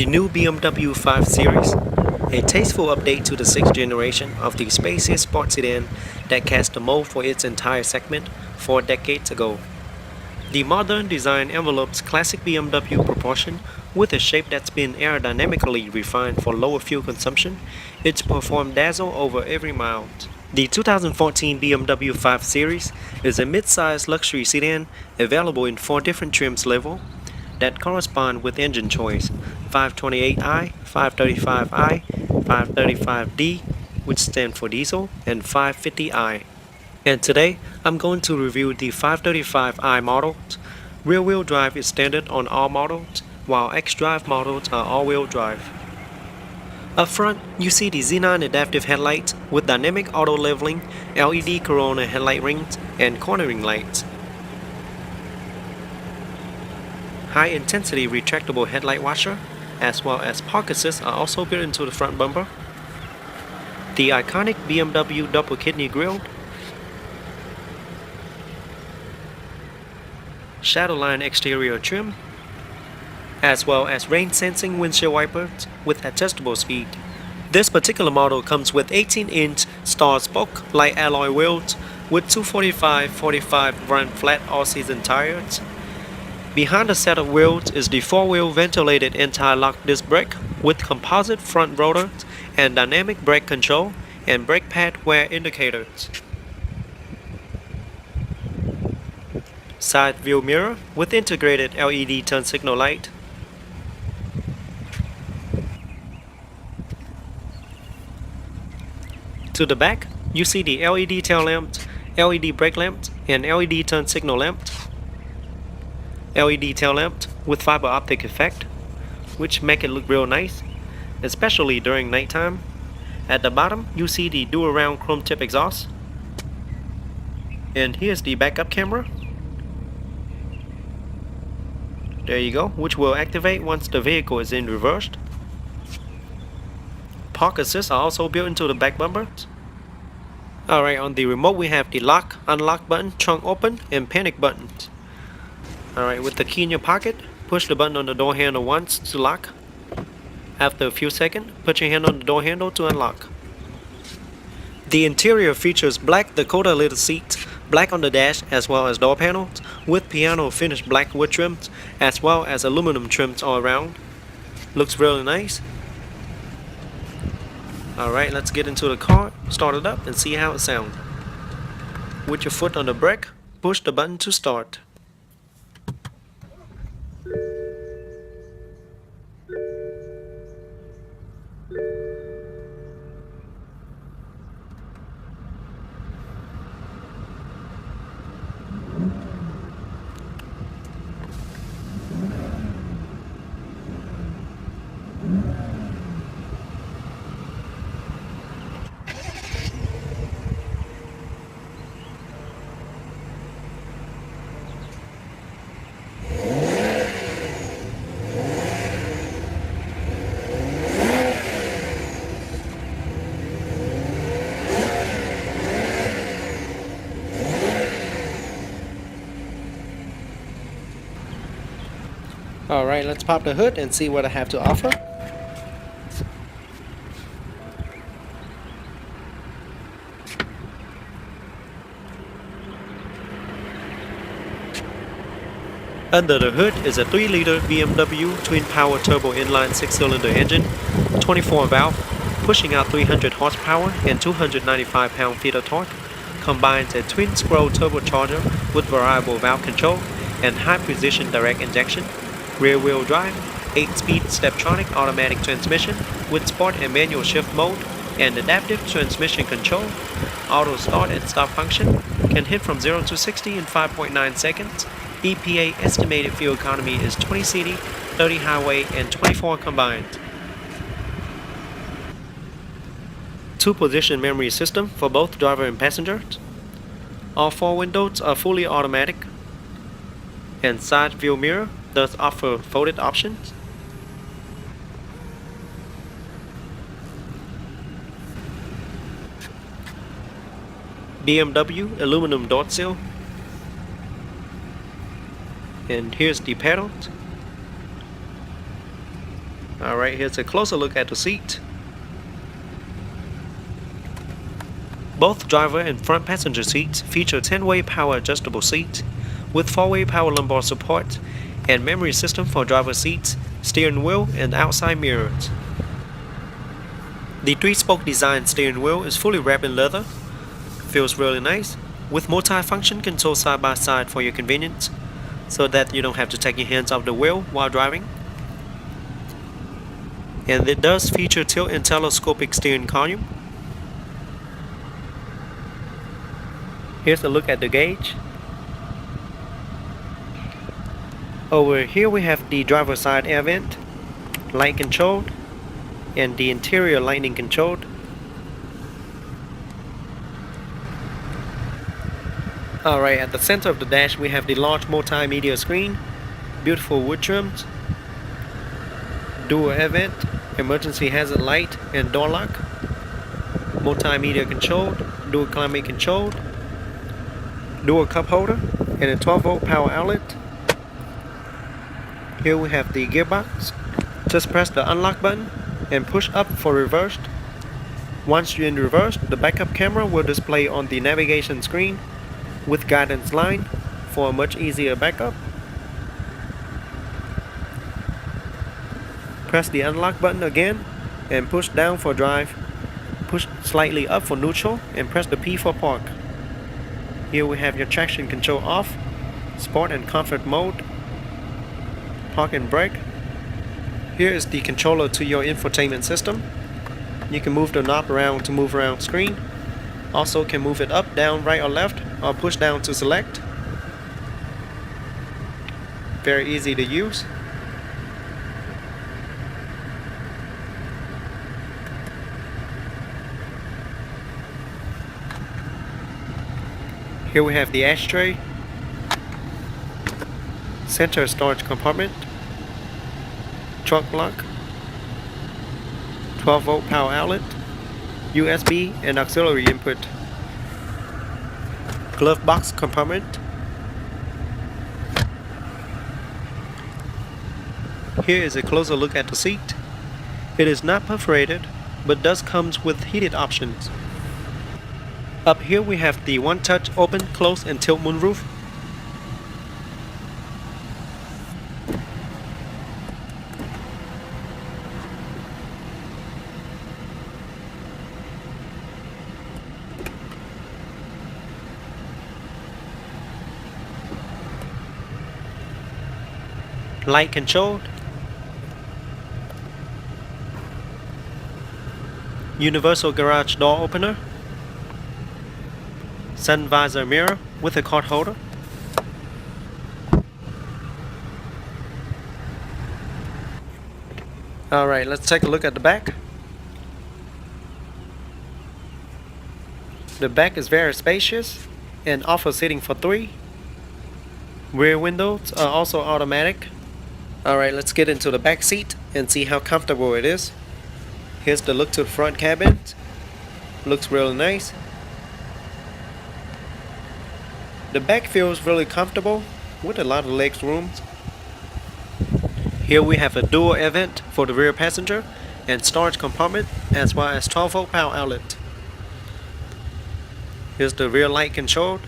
The new BMW 5 Series, a tasteful update to the 6th generation of the spacious sports sedan that cast the mold for its entire segment 4 decades ago. The modern design envelopes classic BMW proportion with a shape that's been aerodynamically refined for lower fuel consumption. Its perform dazzle over every mile. The 2014 BMW 5 Series is a mid-size luxury sedan available in 4 different trims level that correspond with engine choice: 528i, 535i, 535D, which stand for diesel, and 550i. And today, I'm going to review the 535i model. Rear-wheel drive is standard on all models, while X-Drive models are all-wheel drive. Up front, you see the Xenon adaptive headlights with dynamic auto leveling, LED corona headlight rings, and cornering lights. High-intensity retractable headlight washer, as well as park assist are also built into the front bumper. The iconic BMW double kidney grille, Shadowline exterior trim, as well as rain-sensing windshield wipers with adjustable speed. This particular model comes with 18-inch Star Spoke light alloy wheels with 245/45 run flat all-season tires. Behind the set of wheels is the 4-wheel ventilated anti-lock disc brake with composite front rotors and dynamic brake control and brake pad wear indicators. Side view mirror with integrated LED turn signal light. To the back, you see the LED tail lamp, LED brake lamp, and LED turn signal lamp. LED tail lamp with fiber optic effect, which make it look real nice, especially during nighttime. At the bottom, you see the dual round chrome tip exhaust. And here's the backup camera. There you go, which will activate once the vehicle is in reverse. Park assist are also built into the back bumper. Alright, on the remote we have the lock, unlock button, trunk open, and panic buttons. Alright, with the key in your pocket, push the button on the door handle once to lock. After a few seconds, put your hand on the door handle to unlock. The interior features black Dakota leather seats, black on the dash as well as door panels, with piano finished black wood trims as well as aluminum trims all around. Looks really nice. Alright, let's get into the car, start it up and see how it sounds. With your foot on the brake, push the button to start. Alright, let's pop the hood and see what I have to offer. Under the hood is a 3-liter BMW twin-power turbo inline 6-cylinder engine, 24-valve, pushing out 300 horsepower and 295 pound-feet of torque, combines a twin-scroll turbocharger with variable valve control and high-precision direct injection, rear-wheel drive, 8-speed Steptronic automatic transmission with sport and manual shift mode, and adaptive transmission control. Auto start and stop function, can hit from 0 to 60 in 5.9 seconds. EPA estimated fuel economy is 20 city, 30 highway, and 24 combined. 2-position memory system for both driver and passengers. All 4 windows are fully automatic. And side view mirror does offer folded options. BMW aluminum door sill. And here's the pedals. Alright, here's a closer look at the seat. Both driver and front passenger seats feature 10-way power adjustable seats with 4-way power lumbar support and memory system for driver seats, steering wheel, and outside mirrors. The 3-spoke design steering wheel is fully wrapped in leather, feels really nice, with multi-function control side by side for your convenience, so that you don't have to take your hands off the wheel while driving. And it does feature tilt and telescopic steering column. Here's a look at the gauge. Over here we have the driver side air vent, light controlled, and the interior lighting controlled. Alright, at the center of the dash we have the large multimedia screen, beautiful wood trims, dual air vent, emergency hazard light and door lock, multimedia controlled, dual climate controlled, dual cup holder, and a 12-volt power outlet. Here we have the gearbox. Just press the unlock button and push up for reversed. Once you're in reverse, the backup camera will display on the navigation screen with guidance line for a much easier backup. Press the unlock button again and push down for drive. Push slightly up for neutral and press the P for park. Here we have your traction control off, sport and comfort mode, park and brake. Here is the controller to your infotainment system. You can move the knob around to move around screen. Also can move it up, down, right or left, or push down to select. Very easy to use. Here we have the ashtray, center storage compartment, trunk lock, 12-volt power outlet, USB and auxiliary input, glove box compartment. Here is a closer look at the seat. It is not perforated, but does comes with heated options. Up here we have the one-touch open, close, and tilt moonroof. Light controlled. Universal garage door opener. Sun visor mirror with a card holder. Alright, let's take a look at the back. The back is very spacious and offers seating for 3. Rear windows are also automatic. Alright, let's get into the back seat and see how comfortable it is. Here's the look to the front cabin. Looks really nice. The back feels really comfortable with a lot of leg room. Here we have a dual air vent for the rear passenger and storage compartment, as well as 12-volt power outlet. Here's the rear light control.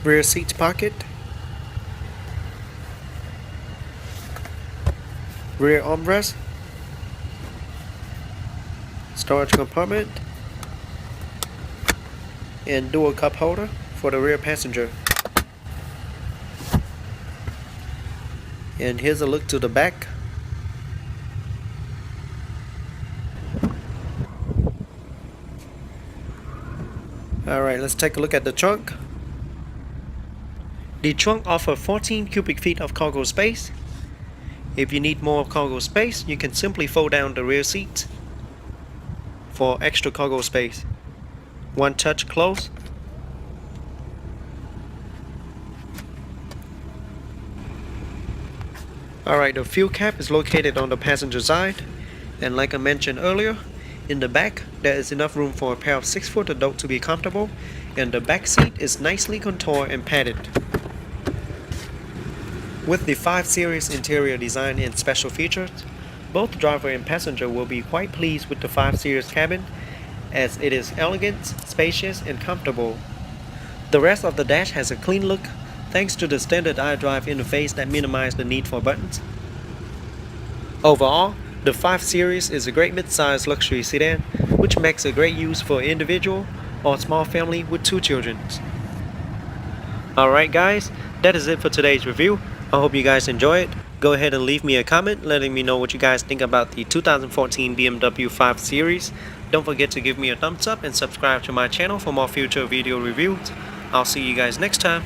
Rear seats pocket. Rear armrest, storage compartment, and dual cup holder for the rear passenger. And here's a look to the back. Alright, let's take a look at the trunk. The trunk offers 14 cubic feet of cargo space. If you need more cargo space, you can simply fold down the rear seat for extra cargo space. One touch close. Alright, the fuel cap is located on the passenger side, and like I mentioned earlier, In the back, there is enough room for a pair of 6-foot adults to be comfortable, and the back seat is nicely contoured and padded. With the 5 Series interior design and special features, both driver and passenger will be quite pleased with the 5 Series cabin, as it is elegant, spacious, and comfortable. The rest of the dash has a clean look thanks to the standard iDrive interface that minimizes the need for buttons. Overall, the 5 Series is a great mid-size luxury sedan, which makes a great use for individual or small family with 2 children. Alright guys, that is it for today's review. I hope you guys enjoy it. Go ahead and leave me a comment letting me know what you guys think about the 2014 BMW 5 Series. Don't forget to give me a thumbs up and subscribe to my channel for more future video reviews. I'll see you guys next time.